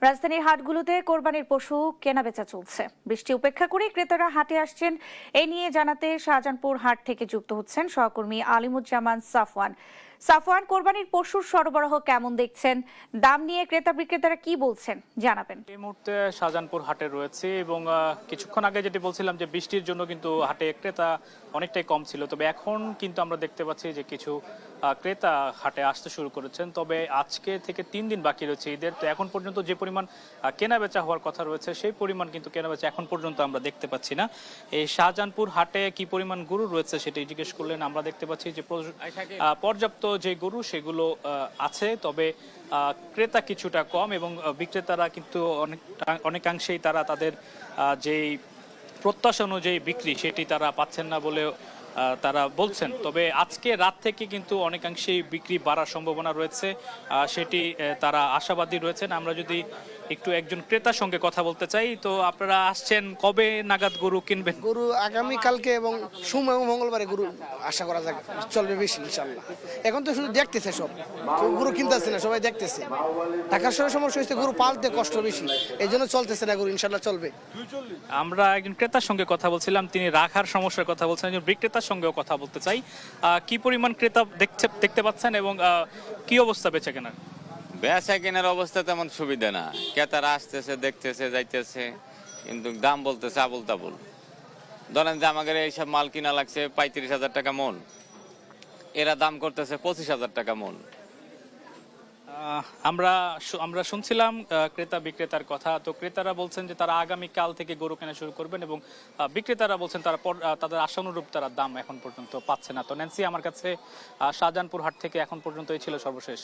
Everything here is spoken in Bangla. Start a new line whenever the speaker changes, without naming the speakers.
রাজধানীর হাটগুলোতে কোরবানির পশু কেনাবেচা চলছে। বৃষ্টি উপেক্ষা করে ক্রেতারা হাটে আসছেন। এ নিয়ে জানাতে শাহজাহানপুর হাট থেকে যুক্ত হচ্ছেন সহকর্মী আলিমুজ্জামান সাফওয়ান। সাফওয়ান, কোরবানির পশুর সরবরাহ কেমন দেখছেন? দাম নিয়ে ক্রেতা বিক্রেতারা কি বলছেন জানাবেন।
এই মুহূর্তে শাহজাহানপুর হাটে রয়েছে এবং কিছুক্ষণ আগে যেটি বলছিলাম যে বৃষ্টির জন্য কিন্তু হাটে ক্রেতা অনেকটাই কম ছিল, তবে এখন কিন্তু আমরা দেখতে পাচ্ছি যে কিছু ক্রেতা হাটে আসতে শুরু করেছেন। তবে আজকে থেকে 3 দিন বাকি রয়েছে ঈদের, তো এখন পর্যন্ত যে পরিমাণ কেনাবেচা হওয়ার কথা রয়েছে সেই পরিমাণ কিন্তু কেনাবেচা এখন পর্যন্ত আমরা দেখতে পাচ্ছি না। এই শাহজাহানপুর হাটে কি পরিমাণ গরু রয়েছে সেটি জিজ্ঞেস করলেন। আমরা দেখতে পাচ্ছি যে পর্যাপ্ত যে গরু সেগুলো আছে, তবে ক্রেতা কিছুটা কম এবং বিক্রেতারা কিন্তু অনেকাংশেই তারা তাদের যেই প্রত্যাশা অনুযায়ী বিক্রি সেটি তারা পাচ্ছেন না বলে তারা বলছেন। তবে আজকে রাত থেকে কিন্তু অনেকাংশেই বিক্রি বাড়ার সম্ভাবনা রয়েছে, সেটি তারা আশাবাদী রয়েছেন। আমরা যদি একটু একজন ক্রেতার সঙ্গে কথা বলতে চাই, তো আপনারা আসছেন কবে নাগাদ গরু কিনবেন?
গরু আগামী কালকে এবং সোম এবং মঙ্গলবারে গরু আশা করা যায় চলবে বেশি ইনশাল্লাহ। এখন তো শুধু দেখতেছে, সব কেউ গরু কিনতেছে না, সবাই দেখতেছে। ঢাকার শহরে সমস্যা হচ্ছে গরু পালতে কষ্ট বেশি, এই জন্য চলতেছে না গরু, ইনশাল্লাহ চলবে।
আমরা একজন ক্রেতার সঙ্গে কথা বলছিলাম, তিনি রাখার সমস্যার কথা বলছেন। একজন বিক্রেতার সঙ্গেও কথা বলতে চাই। কি পরিমাণ ক্রেতা দেখতে পাচ্ছেন এবং কি অবস্থা বেচা কেনার?
বেচা কেনার অবস্থা তেমন সুবিধা না। ক্রেতারা আসতেছে, দেখতেছে, যাইতেছে, কিন্তু দাম বলতেছে আবুল তাবুল। ধরেন যে আমাদের এইসব মাল কিনা লাগছে 35,000 টাকা মন, এরা দাম করতেছে 25,000 টাকা মন।
আমরা শুনছিলাম ক্রেতা বিক্রেতার কথা। তো ক্রেতারা বলছেন যে তারা আগামী কাল থেকে গরু কেনা শুরু করবেন এবং বিক্রেতারা বলছেন তারা তাদের আশানুরূপ তারা দাম এখন পর্যন্ত পাচ্ছে না। তো ন্যান্সি, আমার কাছে শাহজাহানপুর হাট থেকে এখন পর্যন্ত এই ছিল সর্বশেষ।